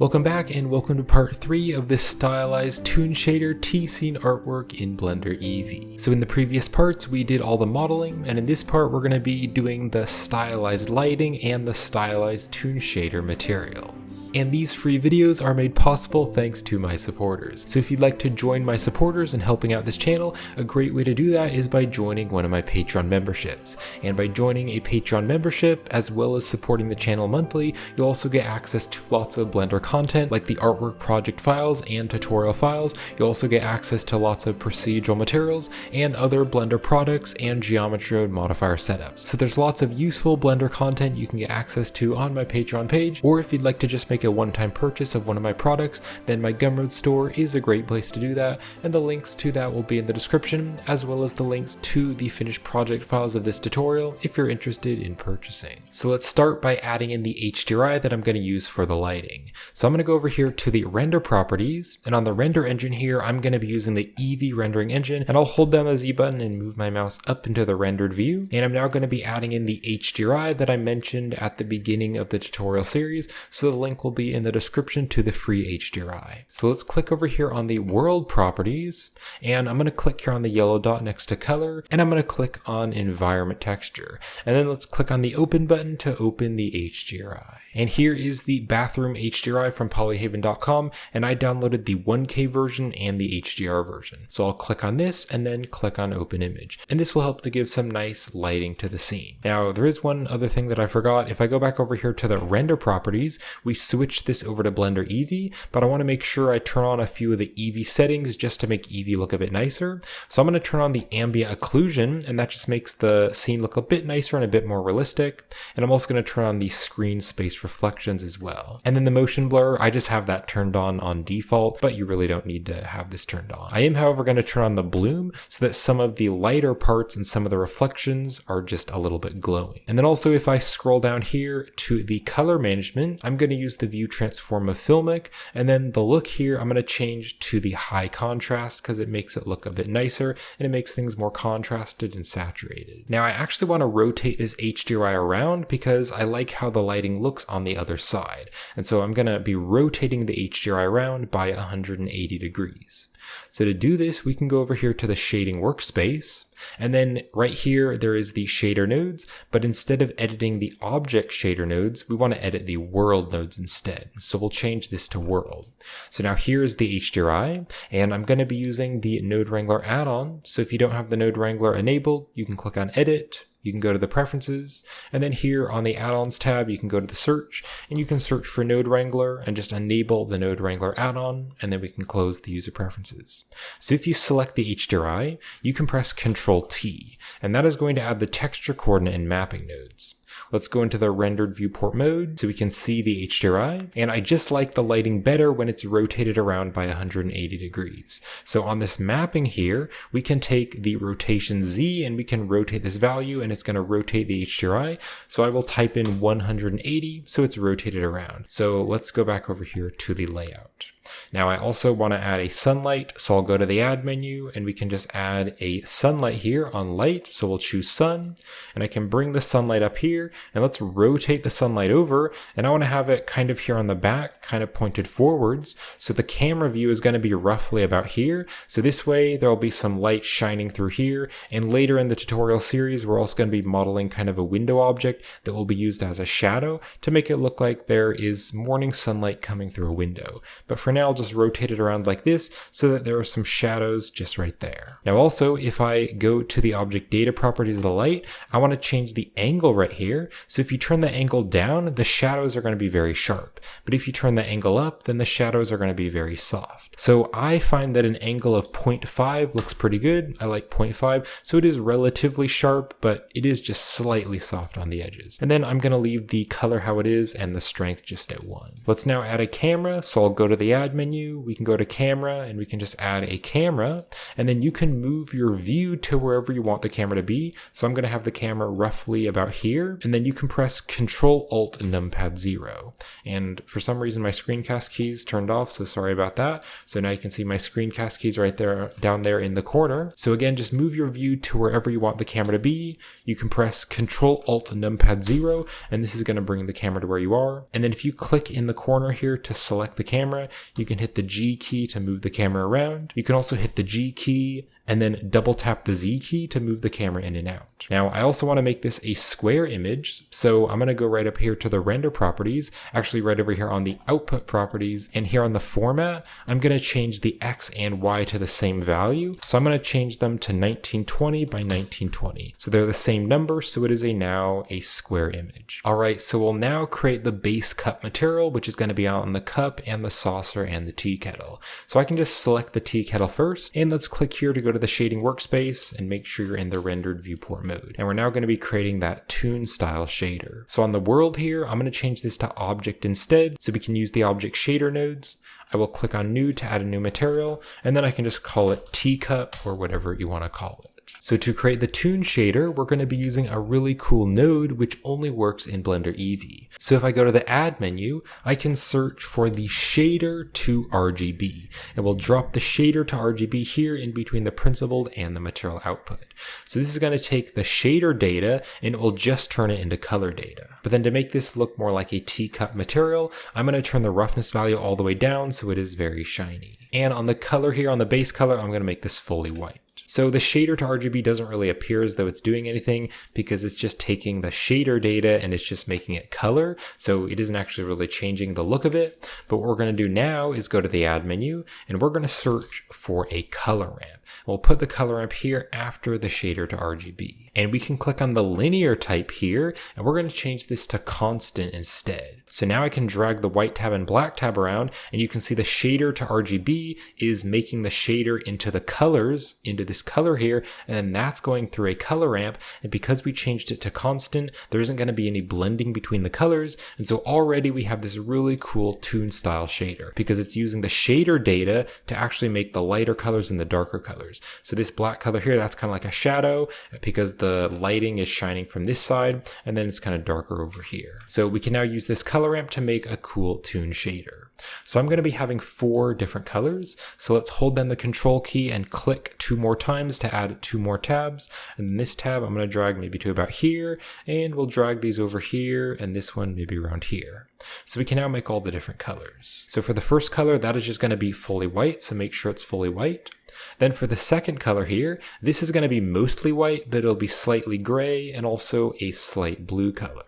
Welcome back and welcome to part 3 of this stylized Toon Shader T-Scene artwork in Blender Eevee. So in the previous parts we did all the modeling, and in this part we're going to be doing the stylized lighting and the stylized Toon Shader materials. And these free videos are made possible thanks to my supporters. So if you'd like to join my supporters in helping out this channel, a great way to do that is by joining one of my Patreon memberships. And by joining a Patreon membership, as well as supporting the channel monthly, you'll also get access to lots of Blender content like the artwork project files and tutorial files. You'll also get access to lots of procedural materials and other Blender products and geometry mode modifier setups. So there's lots of useful Blender content you can get access to on my Patreon page, or if you'd like to just make a one-time purchase of one of my products, then my Gumroad store is a great place to do that, and the links to that will be in the description, as well as the links to the finished project files of this tutorial if you're interested in purchasing. So let's start by adding in the HDRI that I'm going to use for the lighting. So I'm going to go over here to the render properties, and on the render engine here, I'm going to be using the Eevee rendering engine, and I'll hold down the Z button and move my mouse up into the rendered view. And I'm now going to be adding in the HDRI that I mentioned at the beginning of the tutorial series. So the link will be in the description to the free HDRI. So let's click over here on the world properties, and I'm going to click here on the yellow dot next to color, and I'm going to click on environment texture. And then let's click on the open button to open the HDRI. And here is the bathroom HDRI from polyhaven.com, and I downloaded the 1K version and the HDR version. So I'll click on this and then click on open image. And this will help to give some nice lighting to the scene. Now there is one other thing that I forgot. If I go back over here to the render properties, we switched this over to Blender Eevee, but I want to make sure I turn on a few of the Eevee settings just to make Eevee look a bit nicer. So I'm going to turn on the ambient occlusion, and that just makes the scene look a bit nicer and a bit more realistic. And I'm also going to turn on the screen space reflections as well. And then the motion blur, I just have that turned on default, but you really don't need to have this turned on. I am, however, going to turn on the bloom so that some of the lighter parts and some of the reflections are just a little bit glowing. And then also if I scroll down here to the color management, I'm going to use the view transform of Filmic, and then the look here, I'm going to change to the high contrast because it makes it look a bit nicer and it makes things more contrasted and saturated. Now I actually want to rotate this HDRI around because I like how the lighting looks on the other side. And so I'm going to be rotating the HDRI around by 180 degrees. So to do this, we can go over here to the shading workspace, and then right here there is the shader nodes, but instead of editing the object shader nodes, we want to edit the world nodes instead. So we'll change this to world. So now here is the HDRI, and I'm going to be using the Node Wrangler add-on. So if you don't have the Node Wrangler enabled, you can click on edit. You can go to the preferences, and then here on the add-ons tab, you can go to the search, and you can search for Node Wrangler and just enable the Node Wrangler add-on, and then we can close the user preferences. So if you select the HDRI, you can press Ctrl T, and that is going to add the texture coordinate and mapping nodes. Let's go into the rendered viewport mode so we can see the HDRI, and I just like the lighting better when it's rotated around by 180 degrees. So on this mapping here, we can take the rotation Z and we can rotate this value, and it's going to rotate the HDRI. So I will type in 180 so it's rotated around. So let's go back over here to the layout. Now I also want to add a sunlight, so I'll go to the add menu and we can just add a sunlight here on light. So we'll choose sun, and I can bring the sunlight up here, and let's rotate the sunlight over, and I want to have it kind of here on the back, kind of pointed forwards. So the camera view is going to be roughly about here. So this way there'll be some light shining through here, and later in the tutorial series we're also going to be modeling kind of a window object that will be used as a shadow to make it look like there is morning sunlight coming through a window. But for now I'll just rotate it around like this so that there are some shadows just right there. Now also, if I go to the object data properties of the light, I want to change the angle right here. So if you turn the angle down, the shadows are going to be very sharp. But if you turn the angle up, then the shadows are going to be very soft. So I find that an angle of 0.5 looks pretty good. I like 0.5. So it is relatively sharp, but it is just slightly soft on the edges. And then I'm going to leave the color how it is and the strength just at 1. Let's now add a camera. So I'll go to the add menu, we can go to camera and we can just add a camera, and then you can move your view to wherever you want the camera to be. So I'm going to have the camera roughly about here, and then you can press Control Alt and numpad 0. And for some reason my screencast keys turned off, so sorry about that. So now you can see my screencast keys right there, down there in the corner. So again, just move your view to wherever you want the camera to be. You can press Control Alt and numpad 0, and this is going to bring the camera to where you are. And then if you click in the corner here to select the camera, you can hit the G key to move the camera around. You can also hit the G key and then double tap the Z key to move the camera in and out. Now, I also want to make this a square image, so I'm going to go right up here to the render properties, actually right over here on the output properties, and here on the format, I'm going to change the X and Y to the same value. So I'm going to change them to 1920 by 1920. So they're the same number, so it is now a square image. All right, so we'll now create the base cup material, which is going to be on the cup and the saucer and the tea kettle. So I can just select the tea kettle first, and let's click here to go to the shading workspace and make sure you're in the rendered viewport mode. And we're now going to be creating that toon style shader. So on the world here, I'm going to change this to object instead, so we can use the object shader nodes. I will click on new to add a new material, and then I can just call it teacup or whatever you want to call it. So to create the toon shader, we're going to be using a really cool node which only works in Blender Eevee. So if I go to the add menu, I can search for the shader to RGB, and we'll drop the shader to RGB here in between the principled and the material output. So this is going to take the shader data and it will just turn it into color data. But then to make this look more like a teacup material, I'm going to turn the roughness value all the way down so it is very shiny. And on the color here, on the base color, I'm going to make this fully white. So the shader to RGB doesn't really appear as though it's doing anything because it's just taking the shader data and it's just making it color. So it isn't actually really changing the look of it. But what we're going to do now is go to the add menu and we're going to search for a color ramp. We'll put the color ramp here after the shader to RGB. And we can click on the linear type here, and we're going to change this to constant instead. So now I can drag the white tab and black tab around, and you can see the shader to RGB is making the shader into the colors, into this color here, and then that's going through a color ramp. And because we changed it to constant, there isn't going to be any blending between the colors. And so already we have this really cool toon style shader because it's using the shader data to actually make the lighter colors and the darker colors. So this black color here, that's kind of like a shadow because the lighting is shining from this side, and then it's kind of darker over here. So we can now use this color ramp to make a cool toon shader. So I'm going to be having 4 different colors. So let's hold down the control key and click 2 more times to add 2 more tabs. And then this tab I'm going to drag maybe to about here, and we'll drag these over here, and this one maybe around here. So we can now make all the different colors. So for the first color, that is just going to be fully white, so make sure it's fully white. Then for the second color here, this is going to be mostly white, but it'll be slightly gray and also a slight blue color.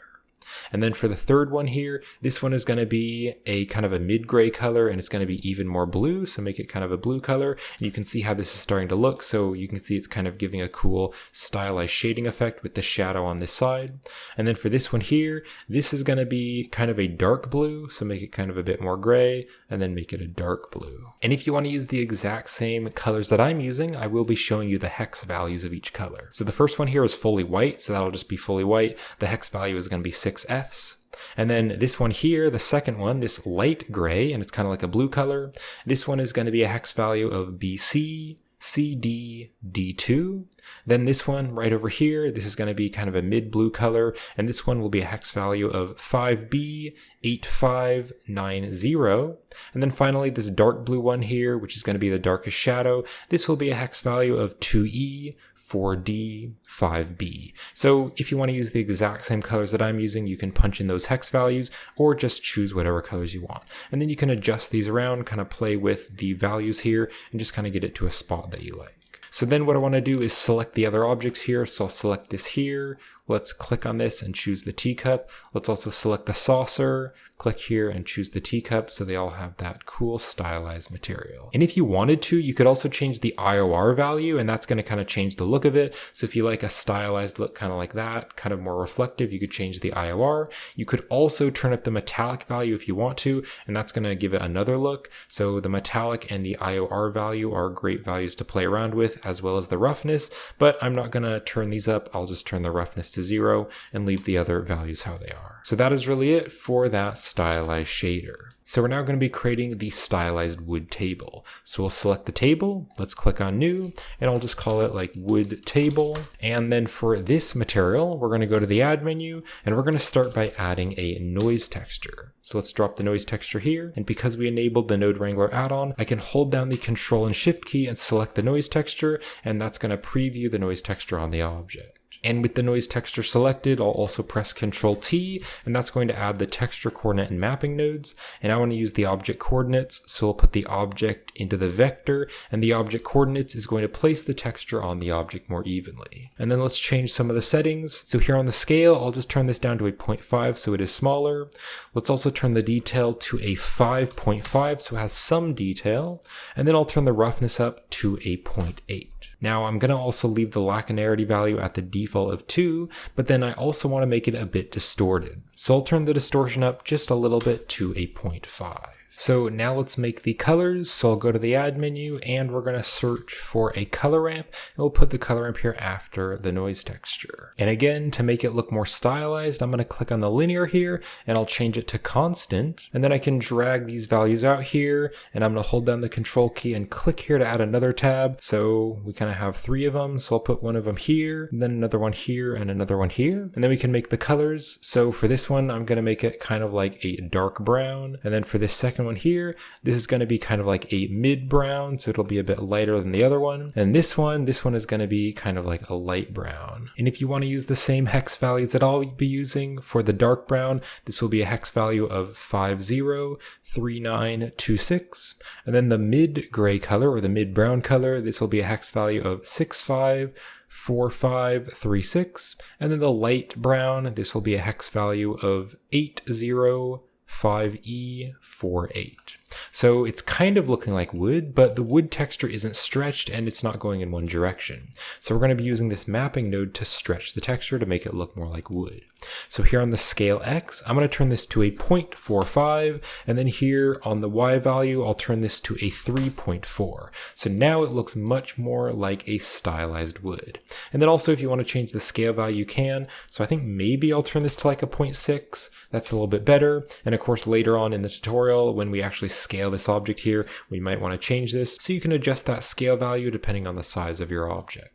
And then for the third one here, this one is going to be a kind of a mid-gray color, and it's going to be even more blue, so make it kind of a blue color. And you can see how this is starting to look, so you can see it's kind of giving a cool stylized shading effect with the shadow on this side. And then for this one here, this is going to be kind of a dark blue, so make it kind of a bit more gray, and then make it a dark blue. And if you want to use the exact same colors that I'm using, I will be showing you the hex values of each color. So the first one here is fully white, so that'll just be fully white. The hex value is going to be 6Fs. And then this one here, the second one, this light gray, and it's kind of like a blue color. This one is going to be a hex value of BC, CD, D2. Then this one right over here, this is going to be kind of a mid-blue color, and this one will be a hex value of 5B, 8590. And then finally this dark blue one here, which is going to be the darkest shadow, this will be a hex value of 2E, 4D, 5B. So if you want to use the exact same colors that I'm using, you can punch in those hex values or just choose whatever colors you want. And then you can adjust these around, kind of play with the values here and just kind of get it to a spot that you like. So then what I want to do is select the other objects here. So I'll select this here. Let's click on this and choose the teacup. Let's also select the saucer, click here and choose the teacup so they all have that cool stylized material. And if you wanted to, you could also change the IOR value, and that's going to kind of change the look of it. So if you like a stylized look kind of like that, kind of more reflective, you could change the IOR. You could also turn up the metallic value if you want to, and that's going to give it another look. So the metallic and the IOR value are great values to play around with, as well as the roughness, but I'm not going to turn these up. I'll just turn the roughness to 0 and leave the other values how they are. So that is really it for that stylized shader. So we're now going to be creating the stylized wood table. So we'll select the table, let's click on new, and I'll just call it like wood table. And then for this material, we're going to go to the add menu, and we're going to start by adding a noise texture. So let's drop the noise texture here. And because we enabled the Node Wrangler add-on, I can hold down the Control and Shift key and select the noise texture, and that's going to preview the noise texture on the object. And with the noise texture selected, I'll also press Control T, and that's going to add the texture coordinate and mapping nodes. And I want to use the object coordinates, so we'll put the object into the vector, and the object coordinates is going to place the texture on the object more evenly. And then let's change some of the settings. So here on the scale, I'll just turn this down to a 0.5 so it is smaller. Let's also turn the detail to a 5.5 so it has some detail. And then I'll turn the roughness up to a 0.8. Now I'm going to also leave the lacunarity value at the default of 2, but then I also want to make it a bit distorted. So I'll turn the distortion up just a little bit to a 0.5. So now let's make the colors. So I'll go to the add menu and we're going to search for a color ramp, and we'll put the color ramp here after the noise texture. And again, to make it look more stylized, I'm going to click on the linear here and I'll change it to constant. And then I can drag these values out here, and I'm going to hold down the control key and click here to add another tab. So we kind of have 3 of them. So I'll put one of them here, and then another one here, and another one here. And then we can make the colors. So for this one, I'm going to make it kind of like a dark brown. And then for this second one here, this is going to be kind of like a mid brown, so it'll be a bit lighter than the other one. And this one is going to be kind of like a light brown. And if you want to use the same hex values that I'll be using for the dark brown, this will be a hex value of 503926. And then the mid gray color or the mid brown color, this will be a hex value of 654536. And then the light brown, this will be a hex value of 805E48. So it's kind of looking like wood, but the wood texture isn't stretched and it's not going in one direction. So we're going to be using this mapping node to stretch the texture to make it look more like wood. So here on the scale X, I'm going to turn this to a 0.45, and then here on the Y value, I'll turn this to a 3.4. So now it looks much more like a stylized wood. And then also if you want to change the scale value, you can. So I think maybe I'll turn this to like a 0.6. That's a little bit better. And of course, later on in the tutorial, when we actually scale this object here, we might want to change this. So you can adjust that scale value depending on the size of your object.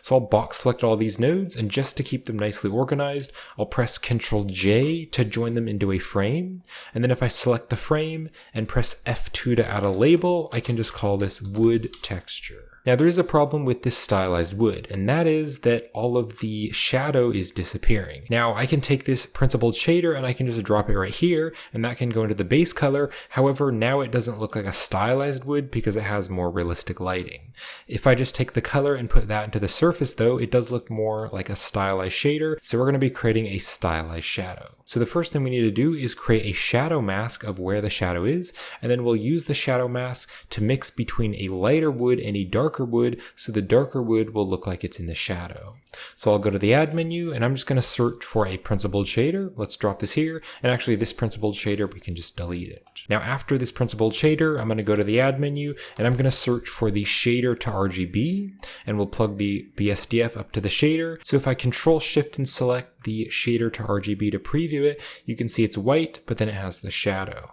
So I'll box select all these nodes, and just to keep them nicely organized, I'll press Ctrl J to join them into a frame. And then if I select the frame and press F2 to add a label, I can just call this wood texture. Now there is a problem with this stylized wood, and that is that all of the shadow is disappearing. Now I can take this principled shader and I can just drop it right here, and that can go into the base color. However, now it doesn't look like a stylized wood because it has more realistic lighting. If I just take the color and put that into the surface though, it does look more like a stylized shader. So we're going to be creating a stylized shadow. So the first thing we need to do is create a shadow mask of where the shadow is, and then we'll use the shadow mask to mix between a lighter wood and a darker wood, so the darker wood will look like it's in the shadow. So I'll go to the add menu and I'm just going to search for a principled shader. Let's drop this here, and actually this principled shader, we can just delete it. Now after this principled shader, I'm going to go to the add menu and I'm going to search for the shader to RGB, and we'll plug the BSDF up to the shader. So if I Control Shift and select the shader to RGB to preview it, you can see it's white, but then it has the shadow.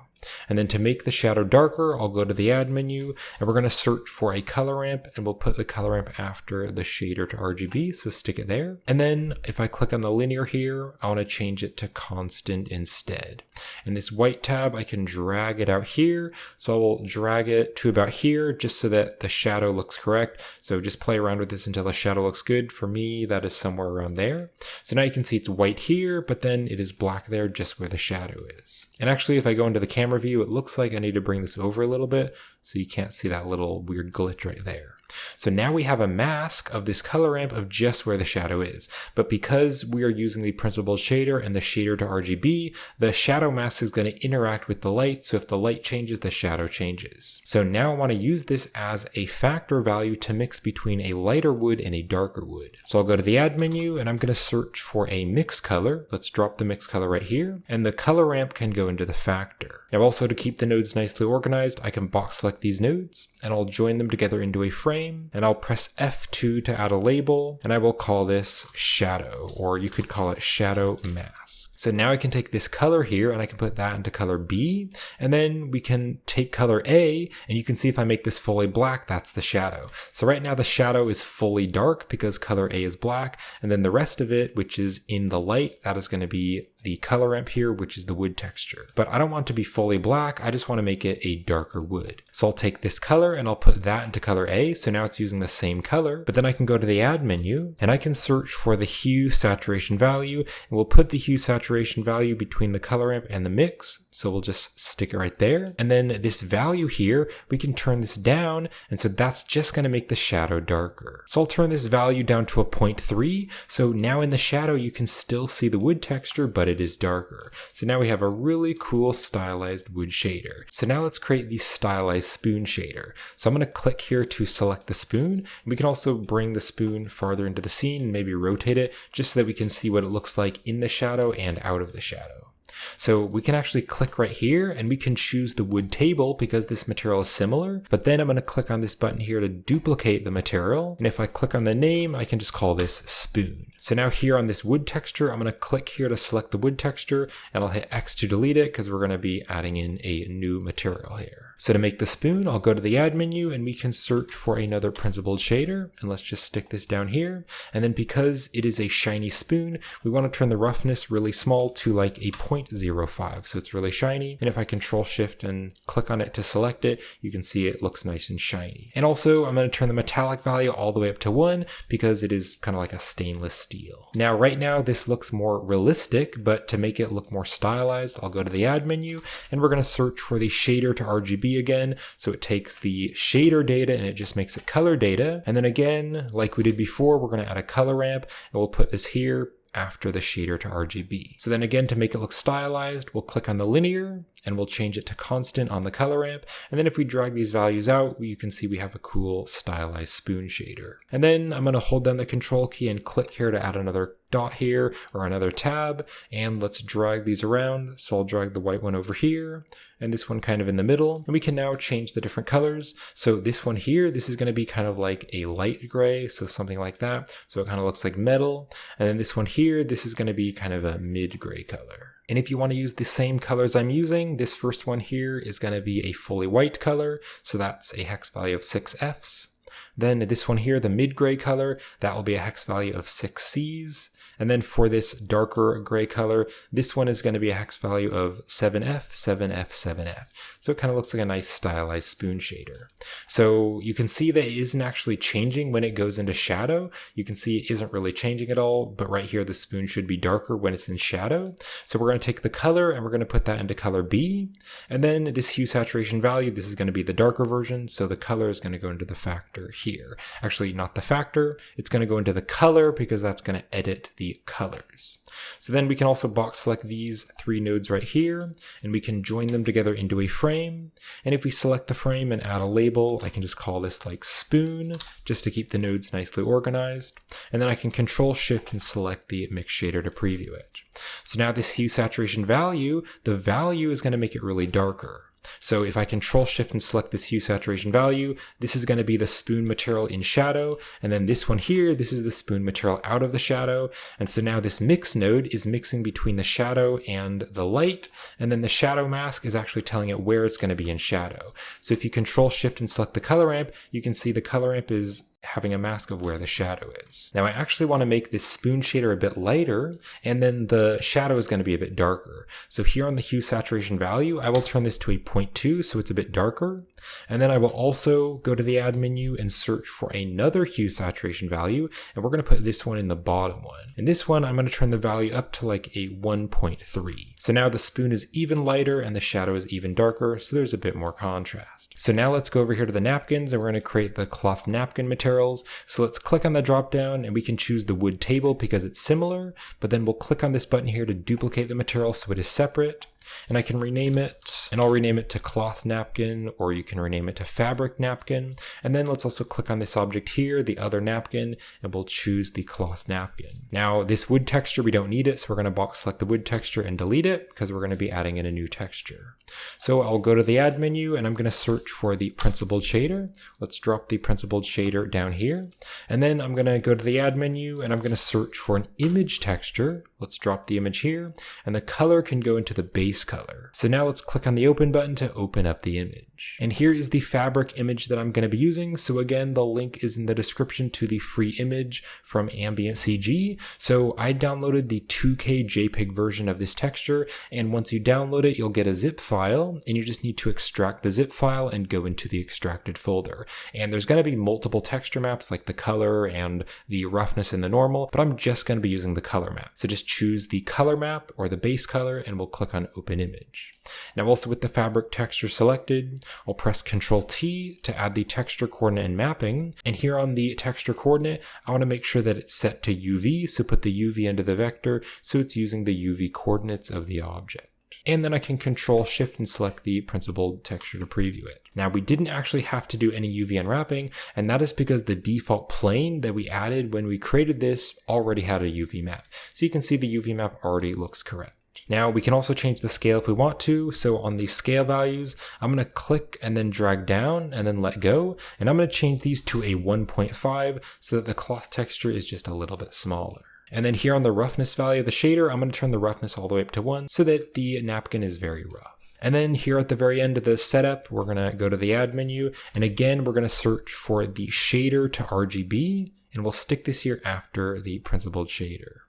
And then to make the shadow darker, I'll go to the add menu and we're going to search for a color ramp, and we'll put the color ramp after the shader to RGB, so stick it there. And then if I click on the linear here, I want to change it to constant instead. And this white tab, I can drag it out here. So I'll drag it to about here just so that the shadow looks correct. So just play around with this until the shadow looks good. For me, that is somewhere around there. So now you can see it's white here, but then it is black there just where the shadow is. And actually, if I go into the camera view, it looks like I need to bring this over a little bit so you can't see that little weird glitch right there. So now we have a mask of this color ramp of just where the shadow is. But because we are using the principled shader and the shader to RGB, the shadow mask is going to interact with the light. So if the light changes, the shadow changes. So now I want to use this as a factor value to mix between a lighter wood and a darker wood. So I'll go to the add menu and I'm going to search for a mix color. Let's drop the mix color right here. And the color ramp can go into the factor. Now Now also, to keep the nodes nicely organized, I can box select these nodes and I'll join them together into a frame, and I'll press F2 to add a label, and I will call this shadow, or you could call it shadow mask. So now I can take this color here and I can put that into color B, and then we can take color A, and you can see if I make this fully black, that's the shadow. So right now the shadow is fully dark because color A is black, and then the rest of it, which is in the light, that is going to be the color ramp here, which is the wood texture. But I don't want it to be fully black, I just want to make it a darker wood. So I'll take this color and I'll put that into color A, so now it's using the same color, but then I can go to the add menu and I can search for the hue saturation value, and we'll put the hue saturation value between the color ramp and the mix, so we'll just stick it right there. And then this value here, we can turn this down, and so that's just going to make the shadow darker. So I'll turn this value down to a 0.3, so now in the shadow you can still see the wood texture, but it is darker. So now we have a really cool stylized wood shader. So now let's create the stylized spoon shader. So I'm going to click here to select the spoon. We can also bring the spoon farther into the scene and maybe rotate it just so that we can see what it looks like in the shadow and out of the shadow. So we can actually click right here and we can choose the wood table because this material is similar, but then I'm going to click on this button here to duplicate the material. And if I click on the name, I can just call this spoon. So now here on this wood texture, I'm going to click here to select the wood texture, and I'll hit X to delete it because we're going to be adding in a new material here. So to make the spoon, I'll go to the add menu and we can search for another principled shader, and let's just stick this down here. And then because it is a shiny spoon, we want to turn the roughness really small to like a 0.05, so it's really shiny. And if I control shift and click on it to select it, you can see it looks nice and shiny. And also I'm going to turn the metallic value all the way up to 1 because it is kind of like a stainless steel. Now right now this looks more realistic, but to make it look more stylized, I'll go to the add menu and we're going to search for the shader to RGB again. So it takes the shader data and it just makes it color data. And then again, like we did before, we're going to add a color ramp and we'll put this here after the shader to RGB. So then again, to make it look stylized, we'll click on the linear and we'll change it to constant on the color ramp. And then if we drag these values out, you can see we have a cool stylized spoon shader. And then I'm going to hold down the control key and click here to add another dot here or another tab, and let's drag these around. So I'll drag the white one over here and this one kind of in the middle, and we can now change the different colors. So this one here, this is going to be kind of like a light gray, so something like that, so it kind of looks like metal. And then this one here, this is going to be kind of a mid gray color. And if you want to use the same colors I'm using, this first one here is going to be a fully white color, so that's a hex value of 6Fs. Then this one here, the mid gray color, that will be a hex value of 6Cs. And then for this darker gray color, this one is going to be a hex value of 7F, 7F, 7F. So it kind of looks like a nice stylized spoon shader. So you can see that it isn't actually changing when it goes into shadow. You can see it isn't really changing at all, but right here the spoon should be darker when it's in shadow. So we're going to take the color and we're going to put that into color B. And then this hue saturation value, this is going to be the darker version. So the color is going to go into the factor here. Actually, not the factor, it's going to go into the color because that's going to edit the colors. So then we can also box select these 3 nodes right here, and we can join them together into a frame. And if we select the frame and add a label, I can just call this like spoon, just to keep the nodes nicely organized. And then I can control shift and select the mix shader to preview it. So now this hue saturation value, the value is going to make it really darker. So if I control shift and select this hue saturation value, this is going to be the spoon material in shadow. And then this one here, this is the spoon material out of the shadow. And so now this mix node is mixing between the shadow and the light. And then the shadow mask is actually telling it where it's going to be in shadow. So if you control shift and select the color ramp, you can see the color ramp is having a mask of where the shadow is. Now I actually want to make this spoon shader a bit lighter, and then the shadow is going to be a bit darker. So here on the hue saturation value, I will turn this to a 0.2 so it's a bit darker. And then I will also go to the add menu and search for another hue saturation value, and we're going to put this one in the bottom one. And this one, I'm going to turn the value up to like a 1.3. So now the spoon is even lighter and the shadow is even darker, so there's a bit more contrast. So now let's go over here to the napkins and we're going to create the cloth napkin materials. So let's click on the drop down and we can choose the wood table because it's similar, but then we'll click on this button here to duplicate the material so it is separate. and I can rename it, and I'll rename it to cloth napkin, or you can rename it to fabric napkin. And then let's also click on this object here, the other napkin, and we'll choose the cloth napkin. Now this wood texture, we don't need it, so we're going to box select the wood texture and delete it because we're going to be adding in a new texture. So I'll go to the add menu and I'm going to search for the principled shader. Let's drop the principled shader down here. And then I'm going to go to the add menu and I'm going to search for an image texture. Let's drop the image here, and the color can go into the base color. So now let's click on the open button to open up the image. And here is the fabric image that I'm going to be using. So again, the link is in the description to the free image from Ambient CG. So I downloaded the 2K JPEG version of this texture, and once you download it, you'll get a zip file, and you just need to extract the zip file and go into the extracted folder. And there's going to be multiple texture maps like the color and the roughness and the normal, but I'm just going to be using the color map. So just choose the color map or the base color, and we'll click on open image. Now also with the fabric texture selected, I'll press Ctrl T to add the texture coordinate and mapping. And here on the texture coordinate, I want to make sure that it's set to UV. So put the UV into the vector so it's using the UV coordinates of the object. And then I can Control Shift and select the principled texture to preview it. Now we didn't actually have to do any UV unwrapping, and that is because the default plane that we added when we created this already had a UV map. So you can see the UV map already looks correct. Now we can also change the scale if we want to. So on the scale values, I'm going to click and then drag down and then let go. And I'm going to change these to a 1.5 so that the cloth texture is just a little bit smaller. And then here on the roughness value of the shader, I'm going to turn the roughness all the way up to 1 so that the napkin is very rough. And then here at the very end of the setup, we're going to go to the add menu. And again, we're going to search for the shader to RGB, and we'll stick this here after the principled shader.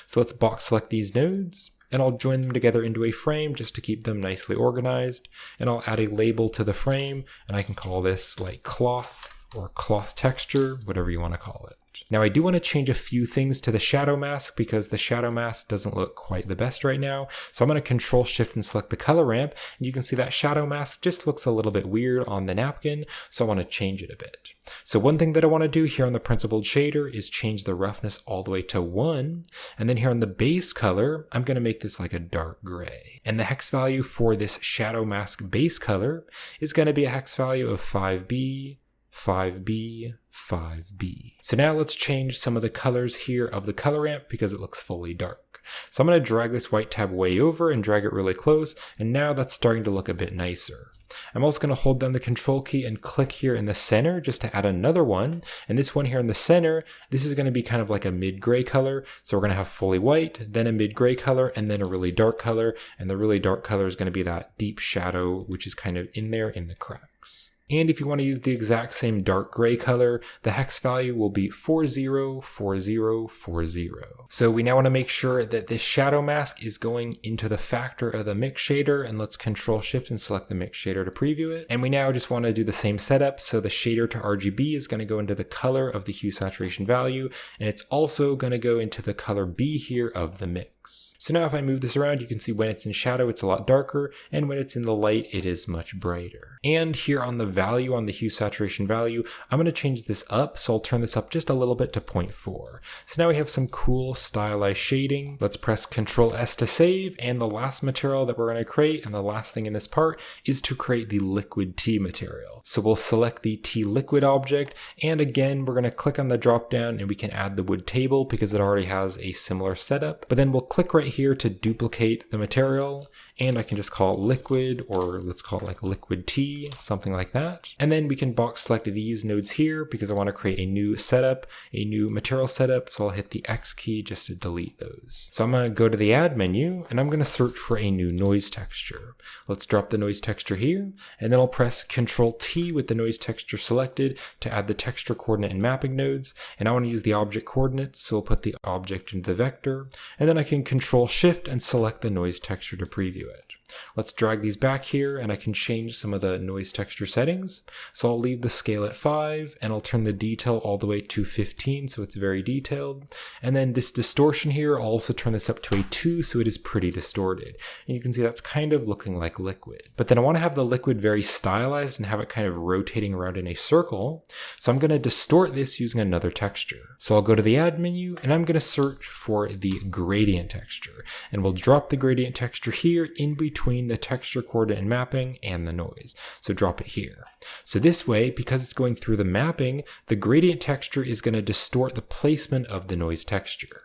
So let's box select these nodes, and I'll join them together into a frame just to keep them nicely organized. And I'll add a label to the frame, and I can call this like cloth or cloth texture, whatever you want to call it. Now I do want to change a few things to the shadow mask because the shadow mask doesn't look quite the best right now. So I'm going to Control Shift and select the color ramp, and you can see that shadow mask just looks a little bit weird on the napkin, so I want to change it a bit. So one thing that I want to do here on the principled shader is change the roughness all the way to 1, and then here on the base color, I'm going to make this like a dark gray. And the hex value for this shadow mask base color is going to be a hex value of 5B, 5B, 5B. So now let's change some of the colors here of the color ramp because it looks fully dark. So I'm going to drag this white tab way over and drag it really close, and now that's starting to look a bit nicer. I'm also going to hold down the Control key and click here in the center just to add another one. And this one here in the center, this is going to be kind of like a mid-gray color. So we're going to have fully white, then a mid-gray color, and then a really dark color. And the really dark color is going to be that deep shadow, which is kind of in there in the cracks. And if you want to use the exact same dark gray color, the hex value will be 404040. So we now want to make sure that this shadow mask is going into the factor of the mix shader, and let's Control Shift and select the mix shader to preview it. And we now just want to do the same setup. So the shader to RGB is going to go into the color of the hue saturation value, and it's also going to go into the color B here of the mix. So now if I move this around, you can see when it's in shadow, it's a lot darker, and when it's in the light, it is much brighter. And here on the value, on the hue saturation value, I'm going to change this up, so I'll turn this up just a little bit to 0.4. So now we have some cool stylized shading. Let's press Ctrl S to save, and the last material that we're going to create, and the last thing in this part, is to create the liquid tea material. So we'll select the tea liquid object, and again, we're going to click on the drop down, and we can add the wood table because it already has a similar setup. But then we'll click right here to duplicate the material, and I can just call it liquid, or let's call it like liquid tea, something like that. And then we can box select these nodes here because I want to create a new setup, a new material setup. So I'll hit the X key just to delete those. So I'm going to go to the add menu and I'm going to search for a new noise texture. Let's drop the noise texture here, and then I'll press Ctrl T with the noise texture selected to add the texture coordinate and mapping nodes. And I want to use the object coordinates, so I'll put the object into the vector, and then I can Control Shift and select the noise texture to preview it. Let's drag these back here, and I can change some of the noise texture settings. So I'll leave the scale at 5, and I'll turn the detail all the way to 15, so it's very detailed. And then this distortion here, I'll also turn this up to a 2, so it is pretty distorted. And you can see that's kind of looking like liquid. But then I want to have the liquid very stylized and have it kind of rotating around in a circle. So I'm going to distort this using another texture. So I'll go to the add menu, and I'm going to search for the gradient texture. And we'll drop the gradient texture here in between between the texture coordinate and mapping and the noise. So drop it here. So this way, because it's going through the mapping, the gradient texture is going to distort the placement of the noise texture.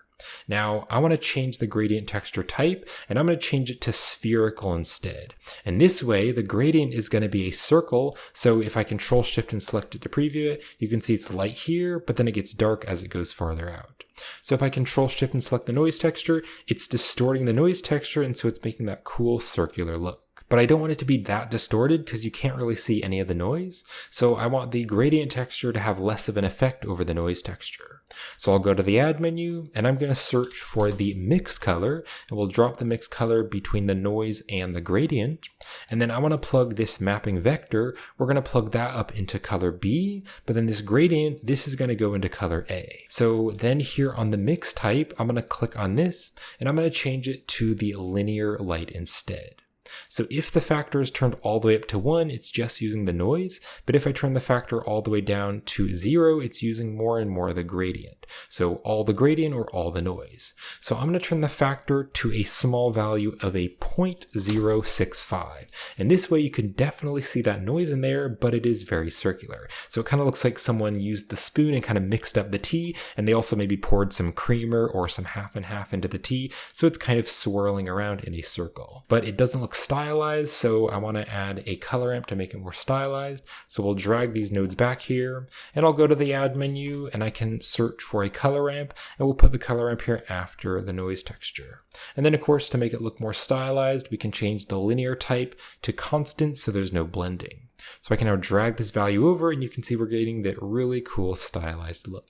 Now, I want to change the gradient texture type, and I'm going to change it to spherical instead. And this way, the gradient is going to be a circle, so if I Control Shift and select it to preview it, you can see it's light here, but then it gets dark as it goes farther out. So if I Control Shift and select the noise texture, it's distorting the noise texture, and so it's making that cool circular look. But I don't want it to be that distorted because you can't really see any of the noise. So I want the gradient texture to have less of an effect over the noise texture. So I'll go to the Add menu and I'm going to search for the mix color, and we'll drop the mix color between the noise and the gradient. And then I want to plug this mapping vector. We're going to plug that up into color B, but then this gradient, this is going to go into color A. So then here on the mix type, I'm going to click on this and I'm going to change it to the linear light instead. So if the factor is turned all the way up to 1, it's just using the noise, but if I turn the factor all the way down to 0, it's using more and more of the gradient. So all the gradient or all the noise. So I'm going to turn the factor to a small value of a 0.065. And this way you can definitely see that noise in there, but it is very circular. So it kind of looks like someone used the spoon and kind of mixed up the tea, and they also maybe poured some creamer or some half and half into the tea, so it's kind of swirling around in a circle. But it doesn't look stylized, so I want to add a color ramp to make it more stylized. So we'll drag these nodes back here, and I'll go to the Add menu and I can search for a color ramp, and we'll put the color ramp here after the noise texture. And then of course, to make it look more stylized, we can change the linear type to constant so there's no blending. So I can now drag this value over and you can see we're getting that really cool stylized look.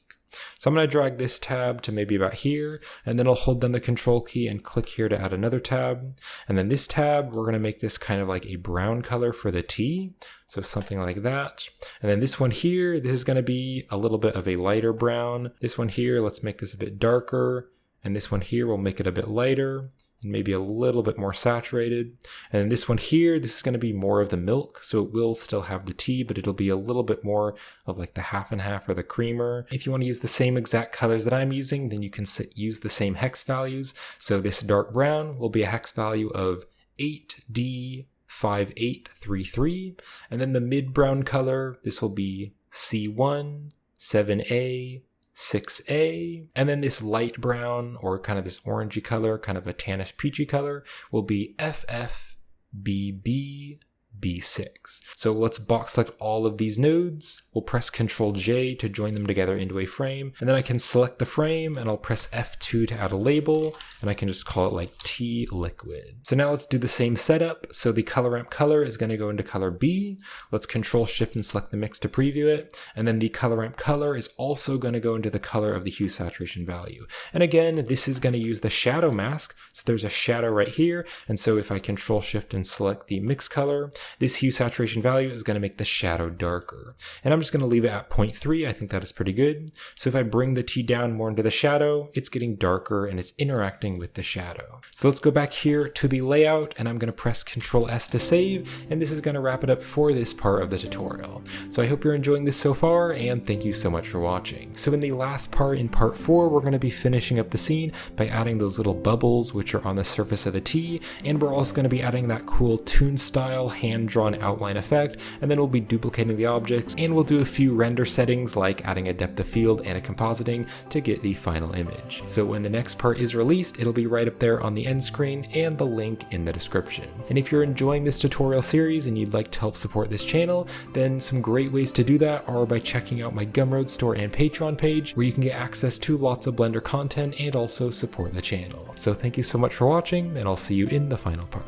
So I'm going to drag this tab to maybe about here, and then I'll hold down the Control key and click here to add another tab. And then this tab, we're going to make this kind of like a brown color for the T. So something like that. And then this one here, this is going to be a little bit of a lighter brown. This one here, let's make this a bit darker. And this one here, we'll make it a bit lighter and maybe a little bit more saturated. And then this one here, this is going to be more of the milk, so it will still have the tea, but it'll be a little bit more of like the half and half or the creamer. If you want to use the same exact colors that I'm using, then you can use the same hex values. So this dark brown will be a hex value of 8D5833, and then the mid brown color, this will be C1, 7A, 6A, and then this light brown or kind of this orangey color, kind of a tannish peachy color, will be FFBB B6. So let's box select all of these nodes. We'll press Ctrl J to join them together into a frame, and then I can select the frame and I'll press F2 to add a label, and I can just call it like T liquid. So now let's do the same setup. So the color ramp color is going to go into color B. Let's Control Shift and select the mix to preview it, and then the color ramp color is also going to go into the color of the hue saturation value. And again, this is going to use the shadow mask. So there's a shadow right here, and so if I Control Shift and select the mix color, this hue saturation value is going to make the shadow darker. And I'm just going to leave it at 0.3. I think that is pretty good. So if I bring the T down more into the shadow, it's getting darker and it's interacting with the shadow. So let's go back here to the layout, and I'm going to press Ctrl S to save, and this is going to wrap it up for this part of the tutorial. So I hope you're enjoying this so far, and thank you so much for watching. So in the last part, in part 4, we're going to be finishing up the scene by adding those little bubbles which are on the surface of the T, and we're also going to be adding that cool toon style hand-drawn outline effect, and then we'll be duplicating the objects, and we'll do a few render settings like adding a depth of field and a compositing to get the final image. So when the next part is released, it'll be right up there on the end screen and the link in the description. And if you're enjoying this tutorial series and you'd like to help support this channel, then some great ways to do that are by checking out my Gumroad store and Patreon page, where you can get access to lots of Blender content and also support the channel. So thank you so much for watching, and I'll see you in the final part.